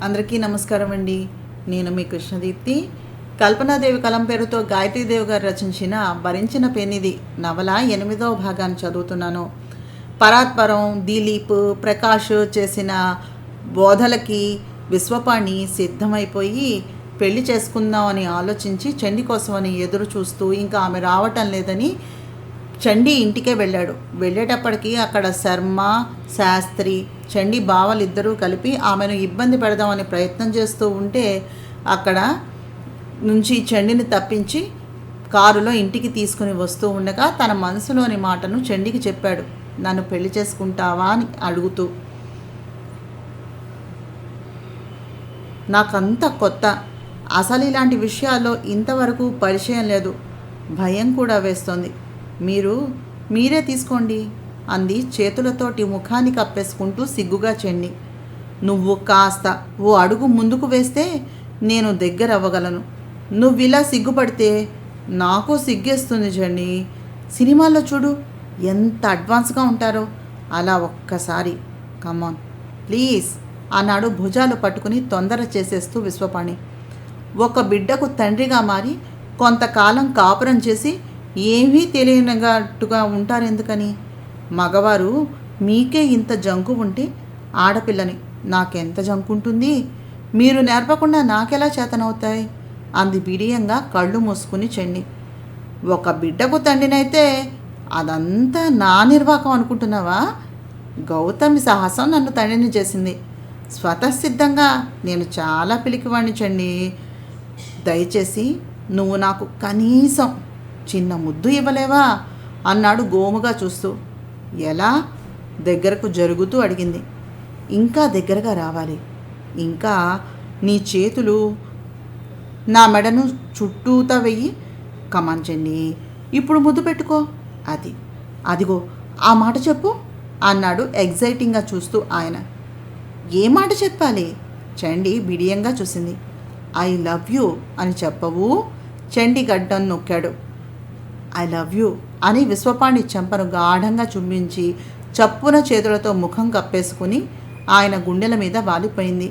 అందరికీ నమస్కారం అండి. నేను మీ కృష్ణదీప్తి. కల్పనాదేవి కలం పేరుతో గాయత్రీదేవి గారు రచించిన భరించిన పెన్నిది నవల 8వ భాగాన్ని చదువుతున్నాను. పరాత్పరం, దిలీప్, ప్రకాష్ చేసిన బోధలకి విశ్వపాణి సిద్ధమైపోయి పెళ్లి చేసుకుందామని ఆలోచించి చండి కోసమని ఎదురు చూస్తూ ఇంకా ఆమె రావటం లేదని చండి ఇంటికే వెళ్ళాడు. వెళ్ళేటప్పటికి అక్కడ శర్మ, శాస్త్రి, చండి బావలిద్దరూ కలిపి ఆమెను ఇబ్బంది పెడదామని ప్రయత్నం చేస్తూ ఉంటే అక్కడ నుంచి చండిని తప్పించి కారులో ఇంటికి తీసుకుని వస్తూ ఉండగా తన మనసులోని మాటను చండికి చెప్పాడు. నన్ను పెళ్లి చేసుకుంటావా అని అడుగుతూ. నాకంత కొత్త, అసలు ఇలాంటి విషయాల్లో ఇంతవరకు పరిచయం లేదు, భయం కూడా వేస్తోంది. మీరే తీసుకోండి అంది చేతులతోటి ముఖాన్ని కప్పేసుకుంటూ సిగ్గుగా చండి. నువ్వు కాస్త ఓ అడుగు ముందుకు వేస్తే నేను దగ్గర అవ్వగలను. నువ్విలా సిగ్గుపడితే నాకు సిగ్గేస్తుంది చండి. సినిమాల్లో చూడు ఎంత అడ్వాన్స్గా ఉంటారో అలా ఒక్కసారి కమాన్ ప్లీజ్ అన్నాడు భుజాలు పట్టుకుని తొందర చేసేస్తూ విశ్వపాణి. ఒక బిడ్డకు తండ్రిగా మారి కొంతకాలం కాపురం చేసి ఏమీ తెలియనట్టుగా ఉంటారెందుకని? మగవారు మీకే ఇంత జంకు ఉంటే ఆడపిల్లని నాకెంత జంకుంటుంది? మీరు నేర్పకుండా నాకెలా చేతనవుతాయి అంది బిడియంగా కళ్ళు మూసుకుని చెండి. ఒక బిడ్డకు తండ్రినైతే అదంతా నా నిర్వాకం అనుకుంటున్నావా? గౌతమి సాహసం నన్ను తండ్రిని చేసింది. స్వతసిద్ధంగా నేను చాలా పిలికివాణ్ణి చండి. దయచేసి నువ్వు నాకు కనీసం చిన్న ముద్దు ఇవ్వలేవా అన్నాడు గోముగా చూస్తూ. ఎలా? దగ్గరకు జరుగుతూ అడిగింది. ఇంకా దగ్గరగా రావాలి, ఇంకా నీ చేతులు నా మెడను చుట్టూతా వెయ్యి. కమాంచండి, ఇప్పుడు ముద్దు పెట్టుకో. అదిగో ఆ మాట చెప్పు అన్నాడు ఎగ్జైటింగ్గా చూస్తూ ఆయన. ఏ మాట చెప్పాలి? చండి బిడియంగా చూసింది. ఐ లవ్ యూ అని చెప్పవు? చండి గడ్డం నొక్కాడు. ఐ లవ్ యూ అని విశ్వపాణి చెంపను గాఢంగా చుంబించి చప్పున చేతులతో ముఖం కప్పేసుకుని ఆయన గుండెల మీద వాలిపోయింది.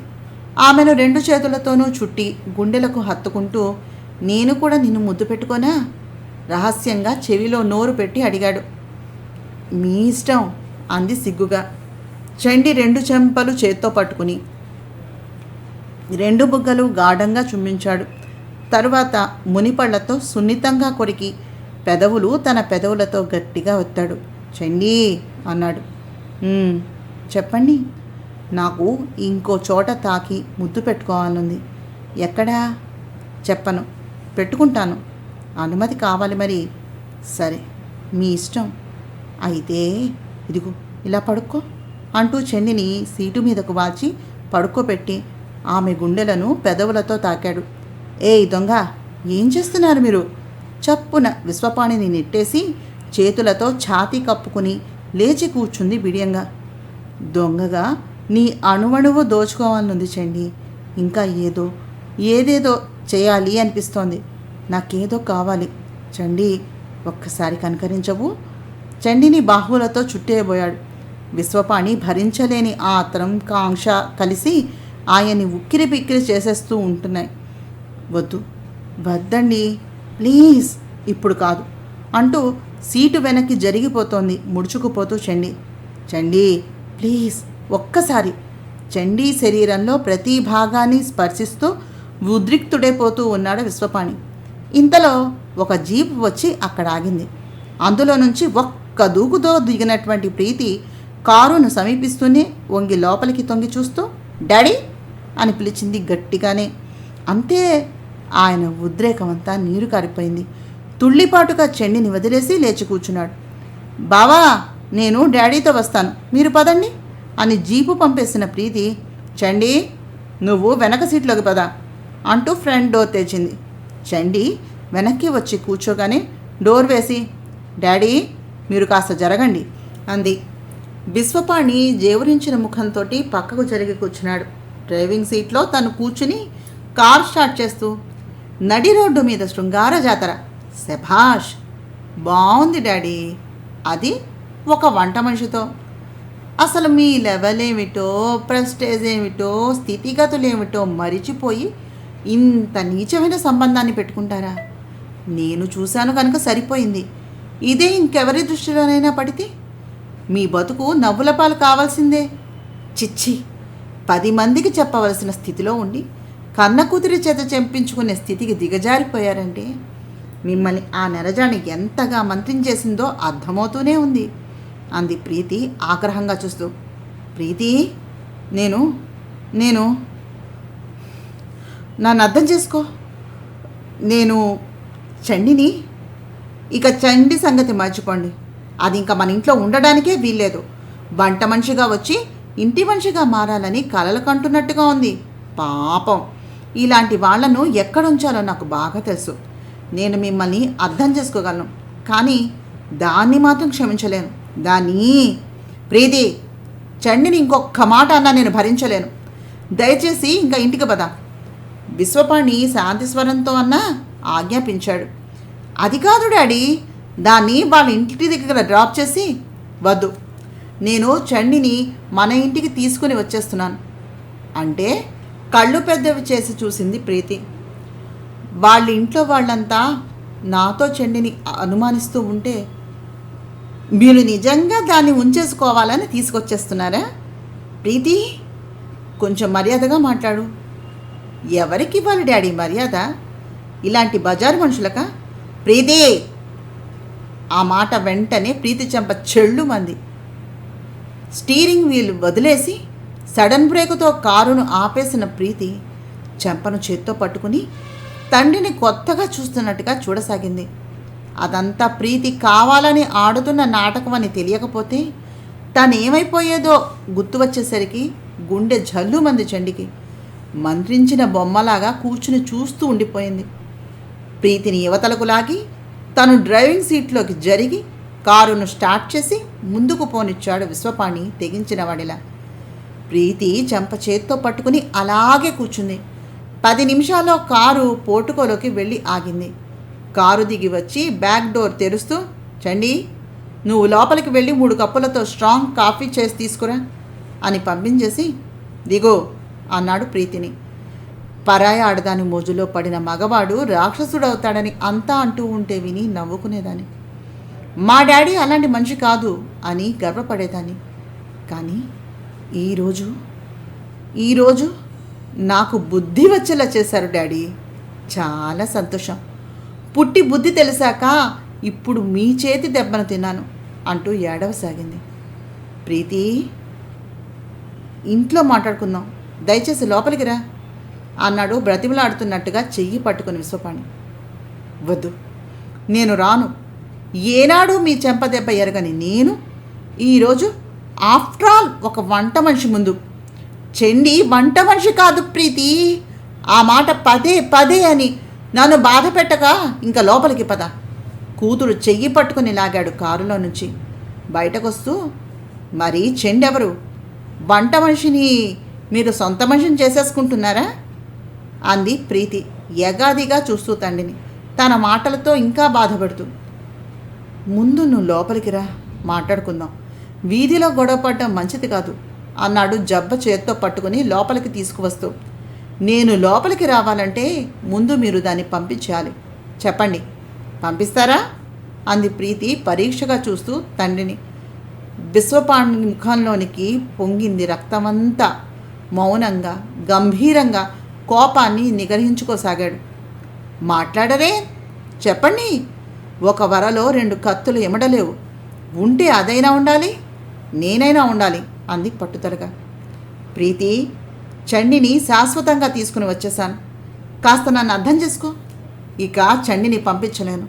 ఆమెను 2 చేతులతోనూ చుట్టి గుండెలకు హత్తుకుంటూ నేను కూడా నిన్ను ముద్దు పెట్టుకోనా రహస్యంగా చెవిలో నోరు పెట్టి అడిగాడు. మీ ఇష్టం అంది సిగ్గుగా. చండి 2 చెంపలు చేత్తో పట్టుకుని 2 బుగ్గలు గాఢంగా చుంబించాడు. తరువాత మునిపళ్లతో సున్నితంగా కొరికి పెదవులు తన పెదవులతో గట్టిగా ఒత్తాడు. చండీ అన్నాడు. చెప్పండి. నాకు ఇంకో చోట తాకి ముద్దు పెట్టుకోవాలనుంది. ఎక్కడా? చెప్పను, పెట్టుకుంటాను. అనుమతి కావాలి మరి. సరే, మీ ఇష్టం. అయితే ఇదిగో ఇలా పడుకో అంటూ చండిని సీటు మీదకు వాల్చి పడుకోబెట్టి ఆమె గుండెలను పెదవులతో తాకాడు. ఏయ్ దొంగ, ఏం చేస్తున్నారు మీరు? చప్పున విశ్వపాణిని నెట్టేసి చేతులతో ఛాతీ కప్పుకుని లేచి కూర్చుంది బిడియంగా. దొంగగా నీ అణువణువు దోచుకోవాలనుంది చండి. ఇంకా ఏదేదో చేయాలి అనిపిస్తోంది. నాకేదో కావాలి చండి, ఒక్కసారి కనకరించవు? చండిని బాహువులతో చుట్టేయబోయాడు. విశ్వపాణి భరించలేని ఆత్రం, కాంక్ష కలిసి ఆయన్ని ఉక్కిరి బిక్కిరి చేసేస్తూ ఉంటున్నాయి. వద్దండి ప్లీజ్, ఇప్పుడు కాదు అంటూ సీటు వెనక్కి జరిగిపోతోంది ముడుచుకుపోతూ చండి. చండి ప్లీజ్ ఒక్కసారి. చండీ శరీరంలో ప్రతి భాగాన్ని స్పర్శిస్తూ ఉద్రిక్తుడైపోతూ ఉన్నాడు విశ్వపాణి. ఇంతలో ఒక జీప్ వచ్చి అక్కడ ఆగింది. అందులో నుంచి ఒక్క దూకుతో దిగినటువంటి ప్రీతి కారును సమీపిస్తూనే వంగి లోపలికి తొంగి చూస్తూ డాడీ అని పిలిచింది గట్టిగానే. అంతే, ఆయన ఉద్రేకమంతా నీరు కారిపోయింది. తుళ్ళిపాటుగా చెండిని వదిలేసి లేచి కూర్చున్నాడు. బావా, నేను డాడీతో వస్తాను, మీరు పదండి అని జీపు పంపేసిన ప్రీతి చండి నువ్వు వెనక సీట్లోకి పద అంటూ ఫ్రంట్ డోర్ తెచ్చింది. చండి వెనక్కి వచ్చి కూర్చోగానే డోర్ వేసి డాడీ మీరు కాస్త జరగండి అంది. విశ్వపాణి జేవురించిన ముఖంతో పక్కకు జరిగి కూర్చున్నాడు. డ్రైవింగ్ సీట్లో తను కూర్చుని కార్ స్టార్ట్ చేస్తూ నడి రోడ్డు మీద శృంగార జాతర. శభాష్, బాగుంది డాడీ. అది ఒక వంట మనిషితో. అసలు మీ లెవెల్ ఏమిటో, ప్రెస్టేజ్ ఏమిటో, స్థితిగతులు ఏమిటో మరిచిపోయి ఇంత నీచమైన సంబంధాన్ని పెట్టుకుంటారా? నేను చూశాను కనుక సరిపోయింది. ఇదే ఇంకెవరి దృష్టిలోనైనా పడితే మీ బతుకు నవ్వుల పాలు కావాల్సిందే. చిచ్చి, 10 మందికి చెప్పవలసిన స్థితిలో ఉండి కన్న కూతురి చేత చెంపించుకునే స్థితికి దిగజారిపోయారంటే మిమ్మల్ని ఆ నెరజాని ఎంతగా మంత్రించేసిందో అర్థమవుతూనే ఉంది అంది ప్రీతి ఆగ్రహంగా చూస్తూ. ప్రీతి, నేను నేను నన్ను అర్థం చేసుకో. నేను చండిని. ఇక చండి సంగతి మర్చిపోండి. అది ఇంకా మన ఇంట్లో ఉండడానికే వీల్లేదు. వంట మనిషిగా వచ్చి ఇంటి మనిషిగా మారాలని కలలు కంటున్నట్టుగా ఉంది. పాపం, ఇలాంటి వాళ్లను ఎక్కడుంచాలో నాకు బాగా తెలుసు. నేను మిమ్మల్ని అర్థం చేసుకోగలను, కానీ దాన్ని మాత్రం క్షమించలేను. దాన్ని ప్రీతి, చండిని ఇంకొక మాట అన్నా నేను భరించలేను. దయచేసి ఇంకా ఇంటికి పద. విశ్వపాణి శాంతి స్వరంతో అన్నా ఆజ్ఞాపించాడు. అది కాదు డాడీ, దాన్ని వాళ్ళ ఇంటి దగ్గర డ్రాప్ చేసి. వద్దు, నేను చండిని మన ఇంటికి తీసుకుని వచ్చేస్తున్నాను అంటే కళ్ళు పెద్దవి చేసి చూసింది ప్రీతి. వాళ్ళ ఇంట్లో వాళ్ళంతా నాతో చండిని అనుమానిస్తూ ఉంటే మీరు నిజంగా దాన్ని ఉంచేసుకోవాలని తీసుకొచ్చేస్తున్నారా? ప్రీతి, కొంచెం మర్యాదగా మాట్లాడు. ఎవరికి ఇవ్వాలి డాడీ మర్యాద? ఇలాంటి బజారు మనుషులకా? ప్రీతి! ఆ మాట వెంటనే ప్రీతి చెంప చెళ్ళుమంది. స్టీరింగ్ వీల్ వదిలేసి సడన్ బ్రేకుతో కారును ఆపేసిన ప్రీతి చెంపను చేత్తో పట్టుకుని తండ్రిని కొత్తగా చూస్తున్నట్టుగా చూడసాగింది. అదంతా ప్రీతి కావాలని ఆడుతున్న నాటకం అని తెలియకపోతే తనేమైపోయేదో గుర్తు వచ్చేసరికి గుండె జల్లుమంది చండికి. మంత్రించిన బొమ్మలాగా కూర్చుని చూస్తూ ఉండిపోయింది. ప్రీతిని యువతలకు లాగి తను డ్రైవింగ్ సీట్లోకి జరిగి కారును స్టార్ట్ చేసి ముందుకు పోనిచ్చాడు విశ్వపాణి తెగించిన వాడిలా. ప్రీతి చెంప చేత్తో పట్టుకుని అలాగే కూర్చుంది. 10 నిమిషాల్లో కారు పోర్టుకోలోకి వెళ్ళి ఆగింది. కారు దిగి వచ్చి బ్యాక్ డోర్ తెరుస్తూ, చండి, నువ్వు లోపలికి వెళ్ళి 3 కప్పులతో స్ట్రాంగ్ కాఫీ చేసి తీసుకురా అని పంపించేసి దిగో అన్నాడు ప్రీతిని. పరాయ ఆడదాని మోజులో పడిన మగవాడు రాక్షసుడవుతాడని అంతా అంటూ ఉంటే విని నవ్వుకునేదాన్ని. మా డాడీ అలాంటి మనిషి కాదు అని గర్వపడేదాన్ని. కానీ ఈరోజు నాకు బుద్ధి వచ్చేలా చేశారు డాడీ. చాలా సంతోషం. పుట్టి బుద్ధి తెలిసాక ఇప్పుడు మీ చేతి దెబ్బను తిన్నాను అంటూ ఏడవసాగింది. ప్రీతి, ఇంట్లో మాట్లాడుకుందాం, దయచేసి లోపలికి రా అన్నాడు బ్రతిమలాడుతున్నట్టుగా చెయ్యి పట్టుకుని విశ్వపాణి. వద్దు, నేను రాను. ఏనాడు మీ చెంపదెబ్బ ఎరగని నేను ఈరోజు ఆఫ్టర్ ఆల్ ఒక వంట మనిషి ముందు. చెండి వంట మనిషి కాదు ప్రీతి. ఆ మాట పదే పదే అని నన్ను బాధ పెట్టక ఇంకా లోపలికి పద. కూతురు చెయ్యి పట్టుకుని లాగాడు కారులో నుంచి. బయటకొస్తూ, మరి చెండెవరు? వంట మనిషిని మీరు సొంత మనిషిని చేసేసుకుంటున్నారా అంది ప్రీతి యగాదిగా చూస్తూ తండ్రిని తన మాటలతో ఇంకా బాధపడుతూ. ముందు నువ్వు లోపలికి రా, మాట్లాడుకుందాం. వీధిలో గొడవపడడం మంచిది కాదు అన్నాడు జబ్బ చేత్తో పట్టుకుని లోపలికి తీసుకువస్తూ. నేను లోపలికి రావాలంటే ముందు మీరు దాన్ని పంపించాలి. చెప్పండి, పంపిస్తారా అంది ప్రీతి పరీక్షగా చూస్తూ తండ్రిని. విశ్వపాణి ముఖంలోనికి పొంగింది రక్తమంతా. మౌనంగా గంభీరంగా కోపాన్ని నిగ్రహించుకోసాగాడు. మాట్లాడరే, చెప్పండి. ఒక వరలో 2 కత్తులు ఎమడలేవు. ఉంటే అదైనా ఉండాలి, నేనైనా ఉండాలి అంది పట్టుదలగా. ప్రీతి, చండిని శాశ్వతంగా తీసుకుని వచ్చేశాను. కాస్త నన్ను అర్థం చేసుకో. ఇక చండిని పంపించలేను.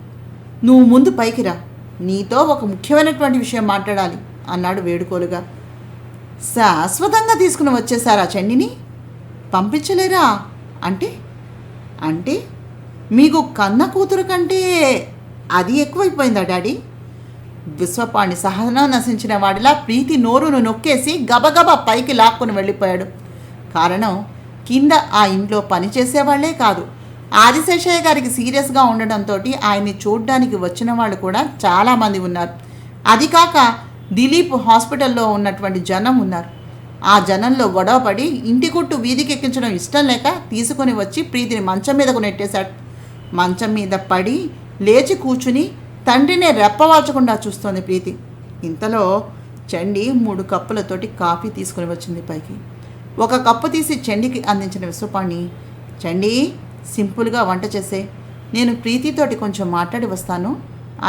నువ్వు ముందు పైకి రా, నీతో ఒక ముఖ్యమైనటువంటి విషయం మాట్లాడాలి అన్నాడు వేడుకోలుగా. శాశ్వతంగా తీసుకుని వచ్చేశారా చండిని? పంపించలేరా అంటే? అంటే మీకు కన్న కూతురు కంటే అది ఎక్కువైపోయిందా డాడీ? విశ్వపాణి సహనం నశించిన వాడిలా ప్రీతి నోరును నొక్కేసి గబగబా పైకి లాక్కొని వెళ్ళిపోయాడు. కారణం, కింద ఆ ఇంట్లో పనిచేసేవాళ్లే కాదు, ఆదిశేషయ్య గారికి సీరియస్గా ఉండడంతో ఆయన్ని చూడ్డానికి వచ్చిన వాళ్ళు కూడా చాలామంది ఉన్నారు. అది కాక దిలీప్ హాస్పిటల్లో ఉన్నటువంటి జనం ఉన్నారు. ఆ జనంలో గొడవపడి ఇంటి గుట్టు వీధికి ఎక్కించడం ఇష్టం లేక తీసుకొని వచ్చి ప్రీతిని మంచం మీదకు నెట్టేశాడు. మంచం మీద పడి లేచి కూర్చుని తండ్రినే రెప్పవాల్చకుండా చూస్తోంది ప్రీతి. ఇంతలో చండి 3 కప్పులతోటి కాఫీ తీసుకుని వచ్చింది పైకి. 1 కప్పు తీసి చండికి అందించిన విశ్వపాణి, చండి సింపుల్గా వంట చేసే, నేను ప్రీతితోటి కొంచెం మాట్లాడి వస్తాను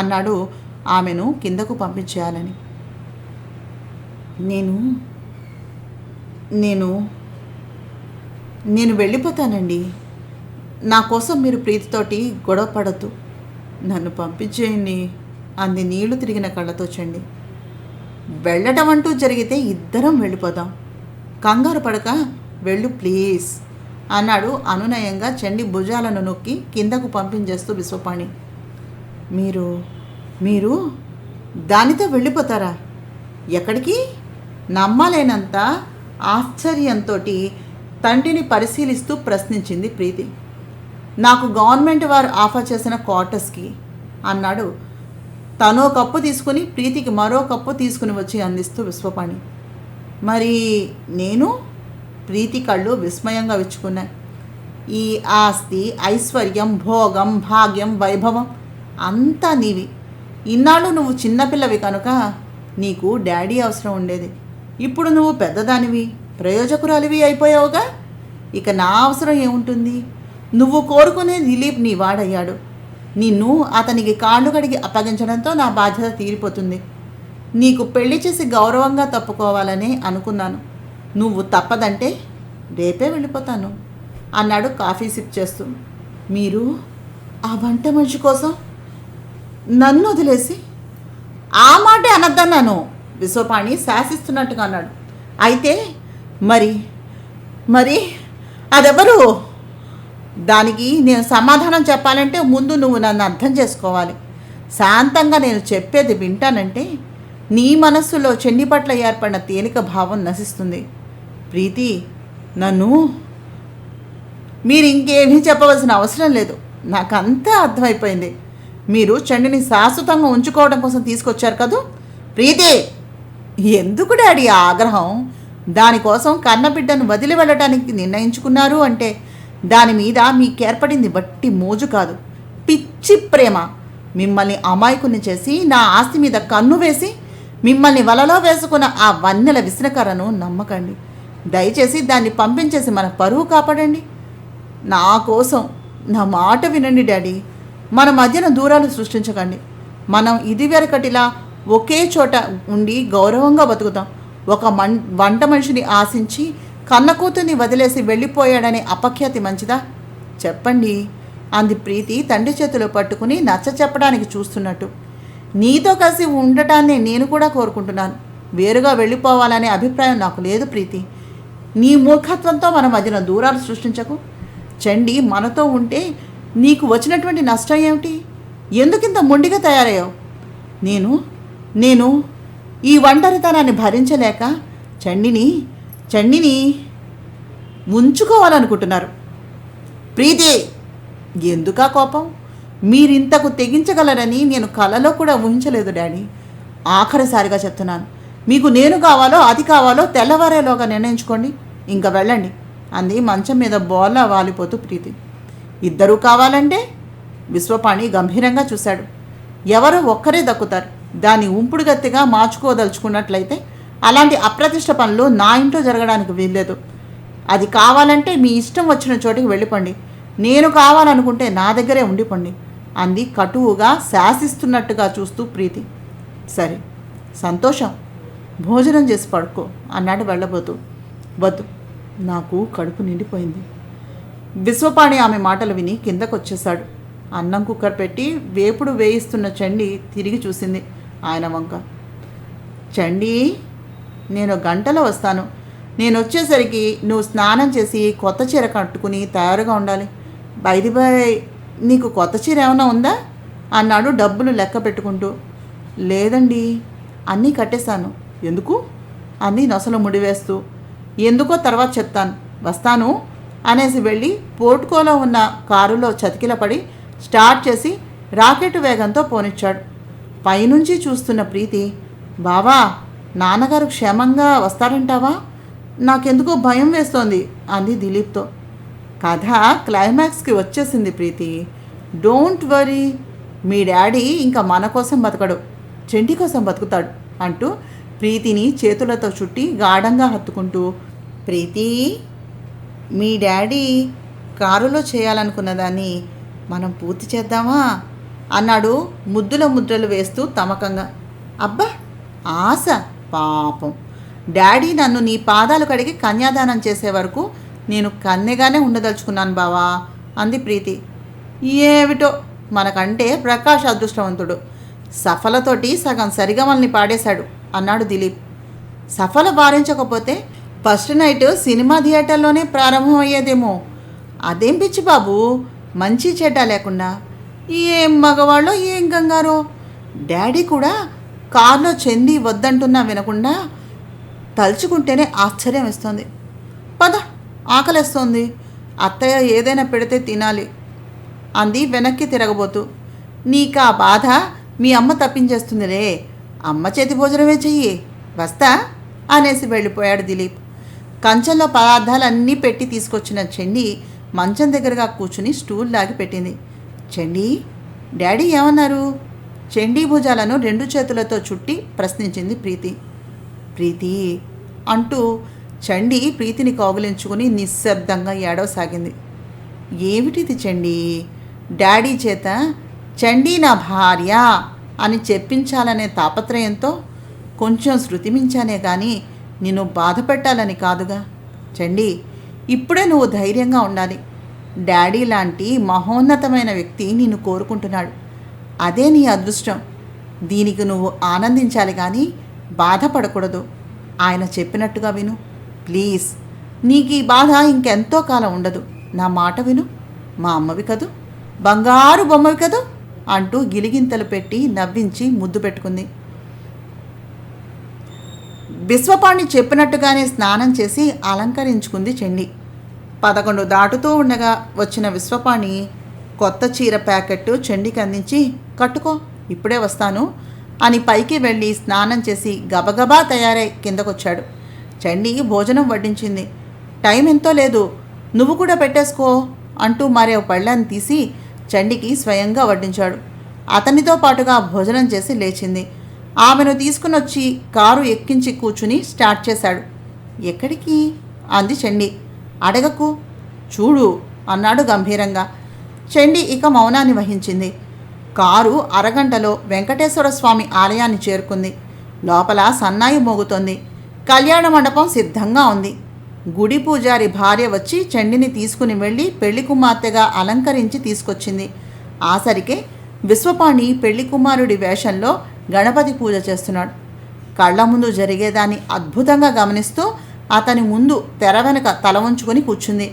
అన్నాడు ఆమెను కిందకు పంపించేయాలని. నేను నేను నేను వెళ్ళిపోతానండి. నా కోసం మీరు ప్రీతితోటి గొడవ పడద్దు, నన్ను పంపించేయండి అంది నీళ్లు తిరిగిన కళ్ళతో చండి. వెళ్ళటం అంటూ జరిగితే ఇద్దరం వెళ్ళిపోదాం, కంగారు పడక వెళ్ళు ప్లీజ్ అన్నాడు అనునయంగా చండి భుజాలను నొక్కి కిందకు పంపించేస్తూ విశ్వపాణి. మీరు మీరు దానితో వెళ్ళిపోతారా? ఎక్కడికి? నమ్మలేనంత ఆశ్చర్యంతో తండ్రిని పరిశీలిస్తూ ప్రశ్నించింది ప్రీతి. నాకు గవర్నమెంట్ వారు ఆఫర్ చేసిన క్వార్టర్స్కి అన్నాడు తనో కప్పు తీసుకుని ప్రీతికి మరో కప్పు తీసుకుని వచ్చి అందిస్తూ విశ్వపాణి. మరి నేను? ప్రీతి కళ్ళు విస్మయంగా విచ్చుకున్నాయి. ఈ ఆస్తి, ఐశ్వర్యం, భోగం, భాగ్యం, వైభవం అంతా నీవి. ఇన్నాళ్ళు నువ్వు చిన్నపిల్లవి కనుక నీకు డాడీ అవసరం ఉండేది. ఇప్పుడు నువ్వు పెద్దదానివి, ప్రయోజకురాలివి అయిపోయావుగా. ఇక నా అవసరం ఏముంటుంది? నువ్వు కోరుకునే దిలీప్ నీ వాడయ్యాడు. నిన్ను అతనికి కాళ్ళు కడిగి అప్పగించడంతో నా బాధ్యత తీరిపోతుంది. నీకు పెళ్లి చేసి గౌరవంగా తప్పుకోవాలనే అనుకున్నాను. నువ్వు తప్పదంటే రేపే వెళ్ళిపోతాను అన్నాడు కాఫీ సిప్ చేస్తూ. మీరు ఆ వంట మనిషి కోసం నన్ను వదిలేసి? ఆ మాటే అనద్దన్నాను విశ్వపాణి శాసిస్తున్నట్టుగా అన్నాడు. అయితే మరి మరి అదెవరు? దానికి నేను సమాధానం చెప్పాలంటే ముందు నువ్వు నన్ను అర్థం చేసుకోవాలి. శాంతంగా నేను చెప్పేది వింటానంటే నీ మనస్సులో చెండి పట్ల ఏర్పడిన తేలిక భావం నశిస్తుంది. ప్రీతి, నన్ను మీరు ఇంకేమీ చెప్పవలసిన అవసరం లేదు. నాకంతా అర్థమైపోయింది. మీరు చండిని శాశ్వతంగా ఉంచుకోవడం కోసం తీసుకొచ్చారు కదూ? ప్రీతి, ఎందుకు డాడీ ఆ ఆగ్రహం? దానికోసం కన్నబిడ్డను వదిలి వెళ్ళటానికి నిర్ణయించుకున్నారు అంటే దాని మీద మీకేర్పడింది వట్టి మోజు కాదు, పిచ్చి ప్రేమ. మిమ్మల్ని అమాయకుని చేసి నా ఆస్తి మీద కన్ను వేసి మిమ్మల్ని వలలో వేసుకున్న ఆ వన్నెల విసనకరను నమ్మకండి. దయచేసి దాన్ని పంపించేసి మన పరువు కాపాడండి. నా కోసం నా మాట వినండి డాడీ. మన మధ్యన దూరాలు సృష్టించకండి. మనం ఇదివరకటిలా ఒకే చోట ఉండి గౌరవంగా బతుకుతాం. ఒక వంట మనిషిని ఆశించి కన్న కూతుర్ని వదిలేసి వెళ్ళిపోయాడనే అపఖ్యాతి మంచిదా? చెప్పండి అంది ప్రీతి తండ్రి చేతిలో పట్టుకుని నచ్చ చెప్పడానికి చూస్తున్నట్టు. నీతో కలిసి ఉండటాన్ని నేను కూడా కోరుకుంటున్నాను. వేరుగా వెళ్ళిపోవాలనే అభిప్రాయం నాకు లేదు ప్రీతి. నీ మూర్ఖత్వంతో మన మధ్యన దూరాలు సృష్టించకు. చండి మనతో ఉంటే నీకు వచ్చినటువంటి నష్టం ఏమిటి? ఎందుకింత మొండిగా తయారయ్యావు? నేను ఈ ఒంటరితనాన్ని భరించలేక చండిని ఉంచుకోవాలనుకుంటున్నారు. ప్రీతి, ఎందుకా కోపం? మీరింతకు తెగించగలరని నేను కలలో కూడా ఊహించలేదు డాడీ. ఆఖరిసారిగా చెప్తున్నాను, మీకు నేను కావాలో అది కావాలో తెల్లవారేలోగా నిర్ణయించుకోండి. ఇంకా వెళ్ళండి అంది మంచం మీద బోర్లా వాలిపోతూ ప్రీతి. ఇద్దరూ కావాలంటే? విశ్వపాణి గంభీరంగా చూశాడు. ఎవరో ఒక్కరే దక్కుతారు. దాన్ని ఉంపుడు గత్తిగా మార్చుకోదలుచుకున్నట్లయితే అలాంటి అప్రతిష్ట పనులు నా ఇంట్లో జరగడానికి వీల్లేదు. అది కావాలంటే మీ ఇష్టం వచ్చిన చోటికి వెళ్ళిపోండి. నేను కావాలనుకుంటే నా దగ్గరే ఉండిపోండి అంది కటువుగా శాసిస్తున్నట్టుగా చూస్తూ ప్రీతి. సరే, సంతోషం, భోజనం చేసి పడుకో అన్నాడు వెళ్ళబోతూ. వద్దు, నాకు కడుపు నిండిపోయింది. విశ్వపాణి ఆమె మాటలు విని కిందకొచ్చేశాడు. అన్నం కుక్కర్ పెట్టి వేపుడు వేయిస్తున్న చండి తిరిగి చూసింది ఆయన వంక. చండి, నేను గంటలో వస్తాను. నేను వచ్చేసరికి నువ్వు స్నానం చేసి కొత్త చీర కట్టుకుని తయారుగా ఉండాలి. బై నీకు కొత్త చీర ఏమైనా ఉందా అన్నాడు డబ్బులు లెక్క పెట్టుకుంటూ. లేదండి, అన్నీ కట్టేశాను. ఎందుకు అంది నొసలు ముడివేస్తూ. ఎందుకో తర్వాత చెప్తాను, వస్తాను అనేసి వెళ్ళి పోర్టుకోలో ఉన్న కారులో చతికిలపడి స్టార్ట్ చేసి రాకెట్ వేగంతో పోనిచ్చాడు. పైనుంచి చూస్తున్న ప్రీతి బావా, నాన్నగారు క్షేమంగా వస్తారంటావా? నాకెందుకో భయం వేస్తోంది అంది దిలీప్తో. కథ క్లైమాక్స్కి వచ్చేసింది ప్రీతి. డోంట్ వరీ, మీ డాడీ ఇంకా మన కోసం బతకడు, చెంటి కోసం బతుకుతాడు అంటూ ప్రీతిని చేతులతో చుట్టి గాఢంగా హత్తుకుంటూ, ప్రీతి, మీ డాడీ కారులో చేయాలనుకున్న దాన్ని మనం పూర్తి చేద్దామా అన్నాడు ముద్దుల ముద్రలు వేస్తూ తమకంగా. అబ్బా, ఆశ! పాపం, డాడీ నన్ను నీ పాదాలు కడిగి కన్యాదానం చేసే వరకు నేను కన్నెగానే ఉండదలుచుకున్నాను బావా అంది ప్రీతి. ఏమిటో, మనకంటే ప్రకాష్ అదృష్టవంతుడు, సఫలతోటి సగం సరిగమల్ని పాడేశాడు అన్నాడు దిలీప్. సఫల వారించకపోతే ఫస్ట్ నైట్ సినిమా థియేటర్లోనే ప్రారంభమయ్యేదేమో. అదేం పిచ్చి బాబు, మంచి చెడ్డ లేకుండా ఏం మగవాళ్ళో ఏం గంగారో. డాడీ కూడా కార్లో చెంది వద్దంటున్నా వినకుండా తలుచుకుంటేనే ఆశ్చర్యం వేస్తుంది. పద, ఆకలేస్తోంది, అత్తయ్య ఏదైనా పెడితే తినాలి అంది వెనక్కి తిరగబోతూ. నీకా బాధ మీ అమ్మ తప్పించేస్తుందిలే, అమ్మ చేతి భోజనమే చెయ్యి, వస్తా అనేసి వెళ్ళిపోయాడు దిలీప్. కంచంలో పదార్థాలన్నీ పెట్టి తీసుకొచ్చిన చెండి మంచం దగ్గరగా కూర్చుని స్టూల్ లాగి పెట్టింది. చెండి, డాడీ ఏమన్నారు? చెండీ భుజాలను 2 చేతులతో చుట్టి ప్రశ్నించింది ప్రీతి. ప్రీతి అంటూ చండి ప్రీతిని కౌగిలించుకుని నిశ్శబ్దంగా ఏడవసాగింది. ఏమిటిది చండి? డాడీ చేత చండి నా భార్య అని చెప్పించాలనే తాపత్రయంతో కొంచెం శృతిమించానే కానీ నిన్ను బాధ పెట్టాలని కాదుగా. చండి, ఇప్పుడే నువ్వు ధైర్యంగా ఉండాలి. డాడీ లాంటి మహోన్నతమైన వ్యక్తి నిన్ను కోరుకుంటున్నాడు, అదే నీ అదృష్టం. దీనికి నువ్వు ఆనందించాలి కానీ బాధపడకూడదు. ఆయన చెప్పినట్టుగా విను ప్లీజ్. నీకు ఈ బాధ ఇంకెంతో కాలం ఉండదు. నా మాట విను, మా అమ్మవి కదూ, బంగారు బొమ్మవి కదూ అంటూ గిలిగింతలు పెట్టి నవ్వించి ముద్దు పెట్టుకుంది. విశ్వపాణి చెప్పినట్టుగానే స్నానం చేసి అలంకరించుకుంది చెండి. 11 దాటుతూ ఉండగా వచ్చిన విశ్వపాణి కొత్త చీర ప్యాకెట్టు చెండికి అందించి, కట్టుకో, ఇప్పుడే వస్తాను అని పైకి వెళ్ళి స్నానం చేసి గబగబా తయారై కిందకొచ్చాడు. చండి భోజనం వడ్డించింది. టైం ఎంతో లేదు, నువ్వు కూడా పెట్టేసుకో అంటూ మరో పళ్ళాన్ని తీసి చండికి స్వయంగా వడ్డించాడు. అతనితో పాటుగా భోజనం చేసి లేచింది. ఆమెను తీసుకుని వచ్చి కారు ఎక్కించి కూర్చుని స్టార్ట్ చేశాడు. ఎక్కడికి అంది చండి. అడగకు, చూడు అన్నాడు గంభీరంగా. చండి ఇక మౌనాన్ని వహించింది. కారు అరగంటలో వెంకటేశ్వర స్వామి ఆలయాన్ని చేరుకుంది. లోపల సన్నాయి మోగుతోంది. కళ్యాణ మండపం సిద్ధంగా ఉంది. గుడి పూజారి భార్య వచ్చి చండిని తీసుకుని వెళ్ళి పెళ్లి కుమార్తెగా అలంకరించి తీసుకొచ్చింది. ఆసరికే విశ్వపాణి పెళ్లి కుమారుడి వేషంలో గణపతి పూజ చేస్తున్నాడు. కళ్ల ముందు జరిగేదాన్ని అద్భుతంగా గమనిస్తూ అతని ముందు తెర వెనుక తల ఉంచుకొని కూర్చుంది.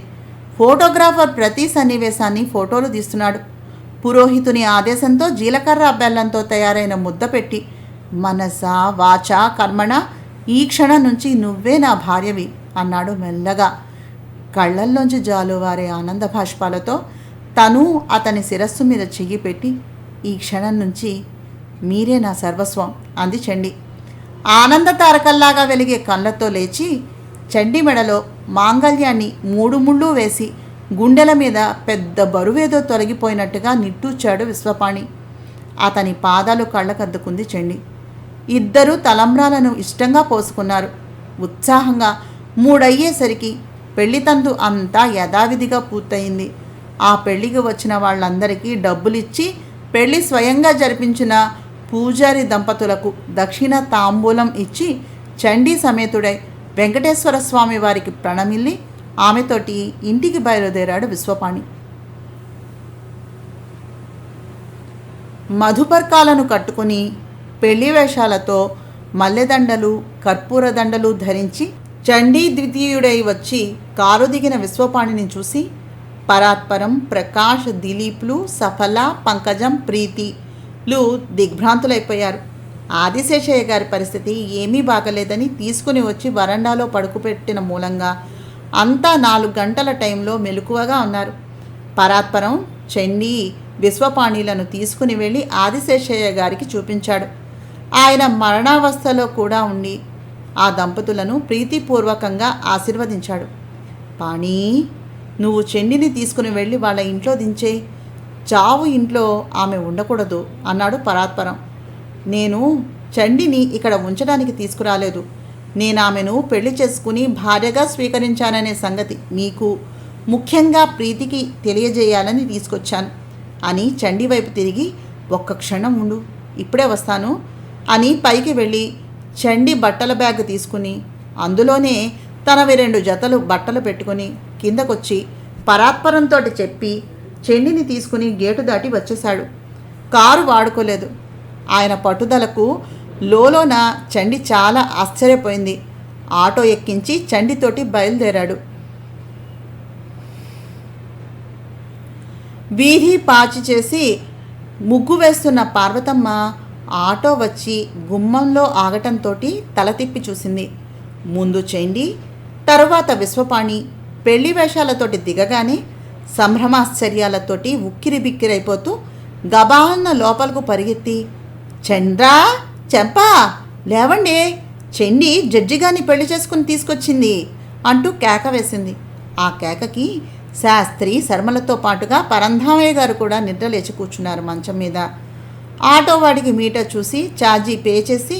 ఫోటోగ్రాఫర్ ప్రతి సన్నివేశాన్ని ఫోటోలు తీస్తున్నాడు. పురోహితుని ఆదేశంతో జీలకర్ర బెల్లంతో తయారైన ముద్ద పెట్టి, మనస వాచ కర్మణ ఈ క్షణం నుంచి నువ్వే నా భార్యవి అన్నాడు మెల్లగా. కళ్ళల్లోంచి జాలువారే ఆనంద భాష్పాలతో తను అతని శిరస్సు మీద చెయ్యి పెట్టి, ఈ క్షణం నుంచి మీరే నా సర్వస్వం అంది చండి. ఆనంద తారకల్లాగా వెలిగే కళ్ళతో లేచి చండి మెడలో మాంగళ్యాన్ని 3 ముళ్ళు వేసి గుండెల మీద పెద్ద బరువేదో తొలగిపోయినట్టుగా నిట్టూర్చాడు విశ్వపాణి. అతని పాదాలు కళ్ళకద్దుకుంది చండి. ఇద్దరూ తలంబ్రాలను ఇష్టంగా పోసుకున్నారు. ఉత్సాహంగా 3 అయ్యేసరికి పెళ్లితంతు అంతా యథావిధిగా పూర్తయింది. ఆ పెళ్లికి వచ్చిన వాళ్ళందరికీ డబ్బులిచ్చి పెళ్లి స్వయంగా జరిపించిన పూజారి దంపతులకు దక్షిణ తాంబూలం ఇచ్చి చండీ సమేతుడై వెంకటేశ్వర స్వామి వారికి ప్రణమిల్లి ఆమెతోటి ఇంటికి బయలుదేరాడు విశ్వపాణి. మధుపర్కాలను కట్టుకుని పెళ్లి వేషాలతో మల్లెదండలు కర్పూర దండలు ధరించి చండీ ద్వితీయుడై వచ్చి కారు దిగిన విశ్వపాణిని చూసి పరాత్పరం, ప్రకాష్, దిలీప్లు, సఫల, పంకజం, ప్రీతిలు దిగ్భ్రాంతులైపోయారు. ఆదిశేషయ్య గారి పరిస్థితి ఏమీ బాగలేదని తీసుకుని వచ్చి వరండాలో పడుకుపెట్టిన మూలంగా అంతా 4 గంటల టైంలో మెలకువగా ఉన్నారు. పరాత్పరం చండీ విశ్వపాణిలను తీసుకుని వెళ్ళి ఆదిశేషయ్య గారికి చూపించాడు. ఆయన మరణావస్థలో కూడా ఉండి ఆ దంపతులను ప్రీతిపూర్వకంగా ఆశీర్వదించాడు. పాణి, నువ్వు చెండిని తీసుకుని వెళ్ళి వాళ్ళ ఇంట్లో దించేయి. చావు ఇంట్లో ఆమె ఉండకూడదు అన్నాడు పరాత్పరం. నేను చండిని ఇక్కడ ఉంచడానికి తీసుకురాలేదు. నేను ఆమెను పెళ్లి చేసుకుని భార్యగా స్వీకరించాననే సంగతి నీకు, ముఖ్యంగా ప్రీతికి తెలియజేయాలని తీసుకొచ్చాను అని చండి వైపు తిరిగి, ఒక్క క్షణం ఉండు, ఇప్పుడే వస్తాను అని పైకి వెళ్ళి చండి బట్టల బ్యాగ్ తీసుకుని అందులోనే తనవి 2 జతలు బట్టలు పెట్టుకుని కిందకొచ్చి పరాత్పరంతో చెప్పి చెండిని తీసుకుని గేటు దాటి వచ్చేశాడు. కారు వాడుకోలేదు. ఆయన పట్టుదలకు లోలోన చండి చాలా ఆశ్చర్యపోయింది. ఆటో ఎక్కించి చండితోటి బయలుదేరాడు. వీధి పాచి చేసి ముగ్గు వేస్తున్న పార్వతమ్మ ఆటో వచ్చి గుమ్మంలో ఆగటంతో తల తిప్పి చూసింది. ముందు చెండి, తరువాత విశ్వపాణి పెళ్లి వేషాలతోటి దిగగానే సంభ్రమాశ్చర్యాలతోటి ఉక్కిరిబిక్కిరైపోతూ గబాన్న లోపలకు పరిగెత్తి, చండ్రా, చెంపా, లేవండి, చెండి జడ్జిగాని పెళ్లి చేసుకుని తీసుకొచ్చింది అంటూ కేక వేసింది. ఆ కేకకి శాస్త్రి శర్మలతో పాటుగా పరంధామయ్య గారు కూడా నిద్రలేచి కూర్చున్నారు మంచం మీద. ఆటో వాడికి మీటర్ చూసి ఛార్జీ పే చేసి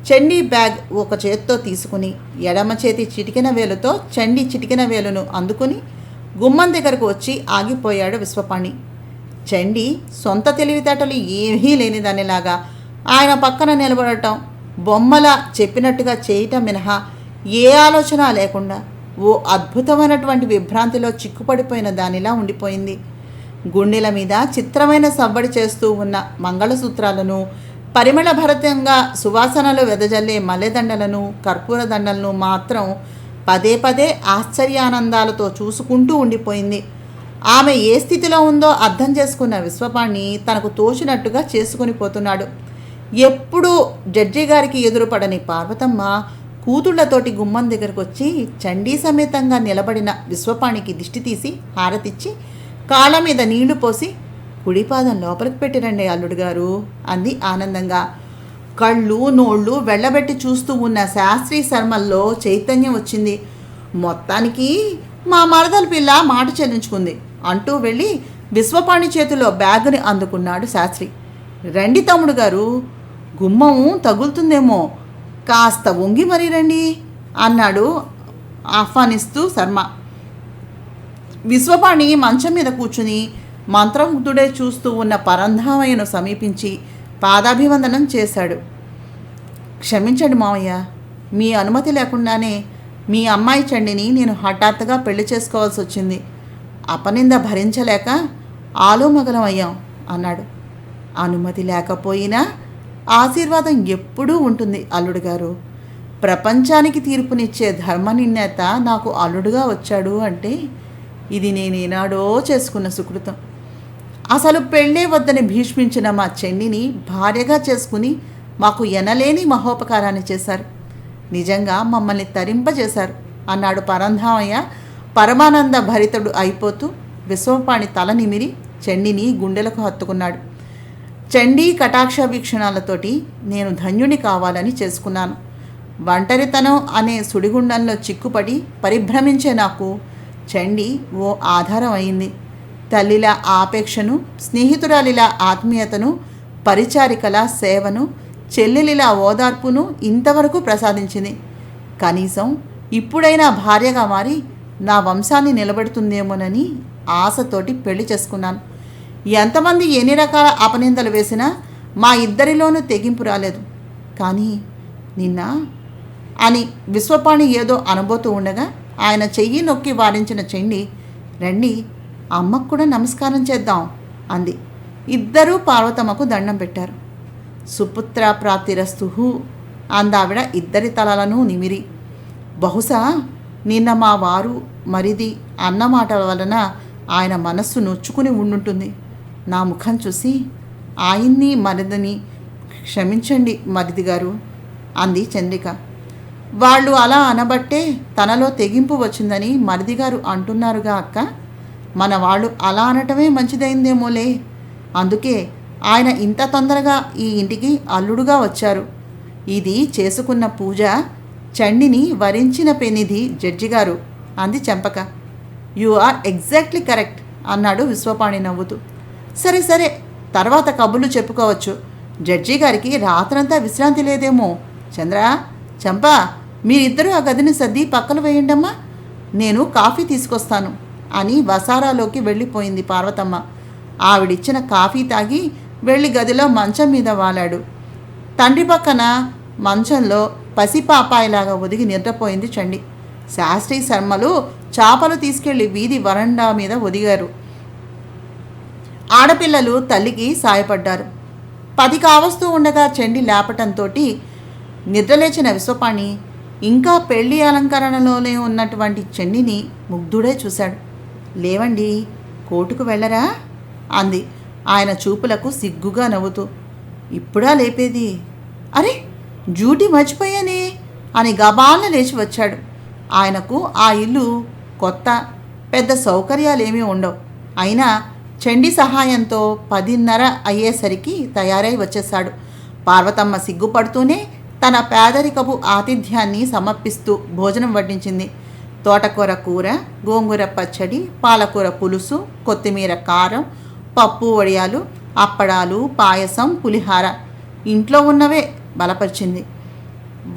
చండీ బ్యాగ్ ఒక చేత్తో తీసుకుని ఎడమ చేతి చిటికెన వేలుతో చండీ చిటికెన వేలును అందుకుని గుమ్మం దగ్గరకు వచ్చి ఆగిపోయాడు విశ్వపాణి. చండీ సొంత తెలివితేటలు ఏమీ లేనిదానిలాగా ఆయన పక్కన నిలబడటం, బొమ్మల చెప్పినట్టుగా చేయటం మినహా ఏ ఆలోచన లేకుండా ఓ అద్భుతమైనటువంటి విభ్రాంతిలో చిక్కుపడిపోయిన దానిలా ఉండిపోయింది. గుండెల మీద చిత్రమైన సవ్వడి చేస్తూ ఉన్న మంగళసూత్రాలను, పరిమళభరితంగా సువాసనలు వెదజల్లే మల్లెదండలను, కర్పూర దండలను మాత్రం పదే పదే ఆశ్చర్యానందాలతో చూసుకుంటూ ఉండిపోయింది. ఆమె ఏ స్థితిలో ఉందో అర్థం చేసుకున్న విశ్వపాణి తనకు తోచినట్టుగా చేసుకుని పోతున్నాడు. ఎప్పుడూ జడ్జి గారికి ఎదురుపడని పార్వతమ్మ కూతుళ్లతోటి గుమ్మం దగ్గరకు వచ్చి చండీ సమేతంగా నిలబడిన విశ్వపాణికి దిష్టి తీసి హారతిచ్చి కాళ్ళ మీద నీళ్లు పోసి, కుడిపాదం లోపలికి పెట్టిరండి అల్లుడు గారు అంది ఆనందంగా. కళ్ళు నోళ్ళు వెళ్ళబెట్టి చూస్తూ ఉన్న శాస్త్రి శర్మల్లో చైతన్యం వచ్చింది. మొత్తానికి మా మరదల పిల్ల మాట చెల్లించుకుంది అంటూ వెళ్ళి విశ్వపాణి చేతిలో బ్యాగుని అందుకున్నాడు శాస్త్రి. రండి తమ్ముడు గారు, గుమ్మం తగులుతుందేమో, కాస్త వంగి మరీ రండి అన్నాడు ఆహ్వానిస్తూ శర్మ. విశ్వపాణి మంచం మీద కూర్చుని మంత్రముగ్ధుడే చూస్తూ ఉన్న పరంధామయ్యను సమీపించి పాదాభివందనం చేశాడు. క్షమించండి మావయ్య, మీ అనుమతి లేకుండానే మీ అమ్మాయి చండిని నేను హఠాత్తుగా పెళ్లి చేసుకోవాల్సి వచ్చింది. అపనింద భరించలేక ఆలోమగలం అయ్యాం అన్నాడు. అనుమతి లేకపోయినా ఆశీర్వాదం ఎప్పుడూ ఉంటుంది అల్లుడు గారు. ప్రపంచానికి తీర్పునిచ్చే ధర్మనిర్ణేత నాకు అల్లుడుగా వచ్చాడు అంటే ఇది నేనేనాడో చేసుకున్న సుకృతం. అసలు పెళ్ళే వద్దని భీష్మించిన మా చెండిని భార్యగా చేసుకుని మాకు ఎనలేని మహోపకారాన్ని చేశారు. నిజంగా మమ్మల్ని తరింపజేశారు అన్నాడు పరంధామయ్య పరమానంద భరితుడు అయిపోతూ. విశ్వపాణి తల నిమిరి చండిని గుండెలకు హత్తుకున్నాడు. చండీ కటాక్ష వీక్షణాలతోటి నేను ధన్యుని కావాలని చేసుకున్నాను. ఒంటరితనం అనే సుడిగుండంలో చిక్కుపడి పరిభ్రమించే నాకు చండి ఓ ఆధారం అయింది. తల్లిలా ఆపేక్షను, స్నేహితురాలిలా ఆత్మీయతను, పరిచారికల సేవను, చెల్లెలిలా ఓదార్పును ఇంతవరకు ప్రసాదించింది. కనీసం ఇప్పుడైనా భార్యగా మారి నా వంశాన్ని నిలబెడుతుందేమోనని ఆశతోటి పెళ్లి చేసుకున్నాను. ఎంతమంది ఎన్ని రకాల అపనిందలు వేసినా మా ఇద్దరిలోనూ తెగింపు రాలేదు. కానీ నిన్న అని విశ్వపాణి ఏదో అనబోతూ ఉండగా ఆయన చెయ్యి నొక్కి వారించిన చెండి, రండి అమ్మకు కూడా నమస్కారం చేద్దాం అంది. ఇద్దరూ పార్వతమ్మకు దండం పెట్టారు. సుపుత్ర ప్రాప్తిరస్తుహు అందావిడ ఇద్దరి తలలను నిమిరి. బహుశా నిన్న మా వారు మరిది అన్నమాట వలన ఆయన మనస్సు నొచ్చుకుని ఉండుంటుంది. నా ముఖం చూసి ఆయన్ని మరిదని క్షమించండి మరిది గారు అంది చంద్రిక. వాళ్ళు అలా అనబట్టే తనలో తెగింపు వచ్చిందని మరిదిగారు అంటున్నారుగా అక్క. మన వాళ్ళు అలా అనటమే మంచిదైందేమోలే. అందుకే ఆయన ఇంత తొందరగా ఈ ఇంటికి అల్లుడుగా వచ్చారు. ఇది చేసుకున్న పూజ చండిని వరించిన పెనిది జడ్జి గారు అంది చెంపక. యు ఆర్ ఎగ్జాక్ట్లీ కరెక్ట్ అన్నాడు విశ్వపాణి నవ్వుతూ. సరే సరే, తర్వాత కబుర్లు చెప్పుకోవచ్చు. జడ్జి గారికి రాత్రంతా విశ్రాంతి లేదేమో. చంద్ర, చంప, మీరిద్దరూ ఆ గదిని సర్ది పక్కన వేయండమ్మా, నేను కాఫీ తీసుకొస్తాను అని వసారాలోకి వెళ్ళిపోయింది పార్వతమ్మ. ఆవిడిచ్చిన కాఫీ తాగి వెళ్ళి గదిలో మంచం మీద వాలాడు. తండ్రి పక్కన మంచంలో పసిపాపాయిలాగా ఒదిగి నిద్రపోయింది చండి. శాస్త్రి శర్మలు చాపలు తీసుకెళ్లి వీధి వరండా మీద ఒదిగారు. ఆడపిల్లలు తల్లికి సాయపడ్డారు. 10 కావస్తూ ఉండగా చండి లేపటంతో నిద్రలేచిన విశ్వపాణి ఇంకా పెళ్లి అలంకరణలోనే ఉన్నటువంటి చండిని ముగ్ధుడే చూశాడు. లేవండి, కోర్టుకు వెళ్ళరా అంది ఆయన చూపులకు సిగ్గుగా నవ్వుతూ. ఇప్పుడా లేపేది? అరే, డ్యూటీ మర్చిపోయానే అని గబాలన లేచి వచ్చాడు. ఆయనకు ఆ ఇల్లు కొత్త, పెద్ద సౌకర్యాలేమీ ఉండవు. అయినా చండి సహాయంతో 10:30 అయ్యేసరికి తయారై వచ్చేశాడు. పార్వతమ్మ సిగ్గుపడుతూనే తన పేదరికపు ఆతిథ్యాన్ని సమర్పిస్తూ భోజనం వడ్డించింది. తోటకూర కూర, గోంగూర పచ్చడి, పాలకూర పులుసు, కొత్తిమీర కారం, పప్పు వడియాలు, అప్పడాలు, పాయసం, పులిహార ఇంట్లో ఉన్నవే బలపరిచింది.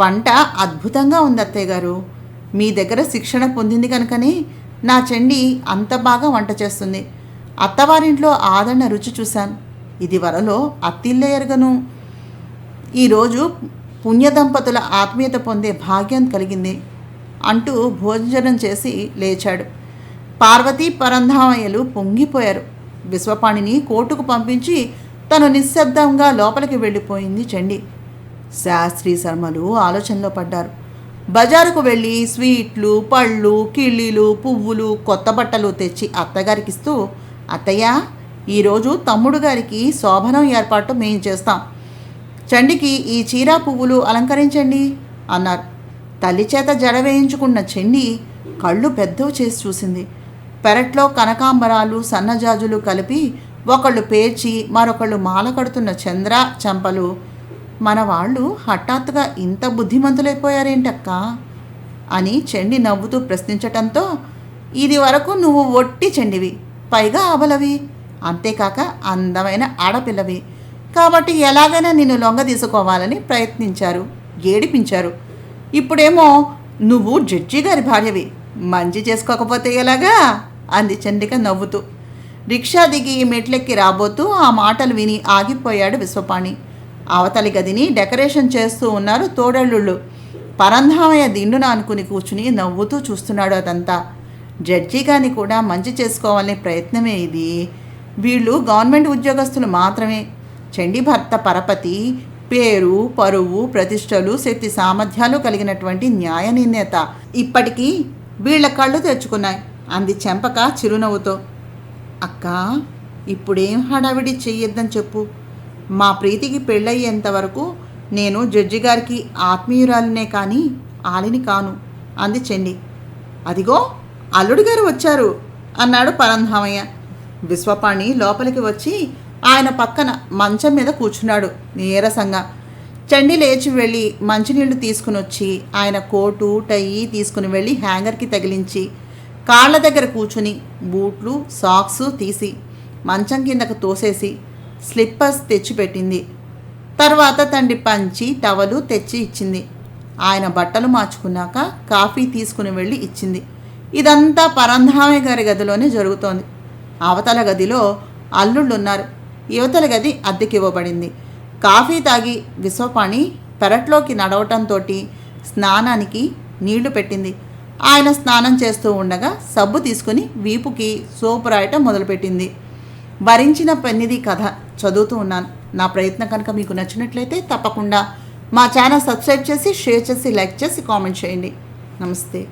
వంట అద్భుతంగా ఉంది అత్తయ్య గారు. మీ దగ్గర శిక్షణ పొందింది కనుకనే నా చండి అంత బాగా వంట చేస్తుంది. అత్తవారింట్లో ఆదరణ రుచి చూశాను. ఇది వరలో అత్తిల్లే ఎరగను. ఈరోజు పుణ్యదంపతుల ఆత్మీయత పొందే భాగ్యం కలిగింది అంటూ భోజనం చేసి లేచాడు. పార్వతీ పరంధామయ్యలు పొంగిపోయారు. విశ్వపాణిని కోర్టుకు పంపించి తను నిశ్శబ్దంగా లోపలికి వెళ్ళిపోయింది చండి. శాస్త్రి శర్మలు ఆలోచనలో పడ్డారు. బజారుకు వెళ్ళి స్వీట్లు, పళ్ళు, కిళ్ళీలు, పువ్వులు, కొత్త బట్టలు తెచ్చి అత్తగారికిస్తూ, అత్తయ్య, ఈరోజు తమ్ముడు గారికి శోభనం ఏర్పాటు మేం చేస్తాం. చండికి ఈ చీర పువ్వులు అలంకరించండి అన్నారు. తల్లి చేత జడ వేయించుకున్న చండి కళ్ళు పెద్దవి చేసి చూసింది. పెరట్లో కనకాంబరాలు, సన్నజాజులు కలిపి ఒకళ్ళు పేర్చి మరొకళ్ళు మాల కడుతున్న చంద్ర, చంపలు మన వాళ్ళు హఠాత్తుగా ఇంత బుద్ధిమంతులైపోయారేంటక్క అని చండి నవ్వుతూ ప్రశ్నించటంతో, ఇది వరకు నువ్వు ఒట్టి చండివి, పైగా అబలవి, అంతేకాక అందమైన ఆడపిల్లవి, కాబట్టి ఎలాగైనా నిన్ను లొంగ తీసుకోవాలని ప్రయత్నించారు, ఏడిపించారు. ఇప్పుడేమో నువ్వు జడ్జి గారి భార్యవి, మంచి చేసుకోకపోతే ఎలాగా అంది చండిక నవ్వుతూ. రిక్షా దిగి మెట్లెక్కి రాబోతూ ఆ మాటలు విని ఆగిపోయాడు విశ్వపాణి. అవతలి గదిని డెకరేషన్ చేస్తూ ఉన్నారు తోడళ్ళుళ్ళు. పరంధామయ్య దిండున అనుకుని కూర్చుని నవ్వుతూ చూస్తున్నాడు అదంతా. జడ్జి గారిని కూడా మంచి చేసుకోవాలనే ప్రయత్నమే ఇది. వీళ్ళు గవర్నమెంట్ ఉద్యోగస్తులు మాత్రమే. చండి భర్త పరపతి పేరు, పరువు, ప్రతిష్టలు, శక్తి సామర్థ్యాలు కలిగినటువంటి న్యాయ నిర్ణేత. ఇప్పటికీ వీళ్ళ కళ్ళు తెచ్చుకున్నాయి అంది చెంపక చిరునవ్వుతో. అక్క, ఇప్పుడేం హడావిడి చెయ్యొద్దని చెప్పు. మా ప్రీతికి పెళ్ళయ్యేంత వరకు నేను జడ్జి గారికి ఆత్మీయురాలినే కానీ ఆలిని కాను అంది చండి. అదిగో అల్లుడి గారు వచ్చారు అన్నాడు పరంధామయ్య. విశ్వపాణి లోపలికి వచ్చి ఆయన పక్కన మంచం మీద కూర్చున్నాడు నీరసంగా. చండి లేచి వెళ్ళి మంచినీళ్లు తీసుకుని వచ్చి ఆయన కోటు, టై తీసుకుని వెళ్ళి హ్యాంగర్కి తగిలించి కాళ్ళ దగ్గర కూర్చుని బూట్లు, సాక్సు తీసి మంచం కిందకు తోసేసి స్లిప్పర్స్ తెచ్చిపెట్టింది. తర్వాత తండ్రి పంచి, టవలు తెచ్చి ఇచ్చింది. ఆయన బట్టలు మార్చుకున్నాక కాఫీ తీసుకుని వెళ్ళి ఇచ్చింది. ఇదంతా పరంధామయ్య గారి గదిలోనే జరుగుతోంది. అవతల గదిలో అల్లుళ్ళున్నారు. యువతల గది అద్దెకివ్వబడింది. కాఫీ తాగి విశ్వపాణి పెరట్లోకి నడవటంతో స్నానానికి నీళ్లు పెట్టింది. ఆయన స్నానం చేస్తూ ఉండగా సబ్బు తీసుకుని వీపుకి సోపు రాయటం మొదలుపెట్టింది. భరించిన పెన్నిది కథ చదువుతూ ఉన్నాను. నా ప్రయత్నం కనుక మీకు నచ్చినట్లయితే తప్పకుండా మా ఛానల్ సబ్స్క్రైబ్ చేసి, షేర్ చేసి, లైక్ చేసి, కామెంట్ చేయండి. నమస్తే.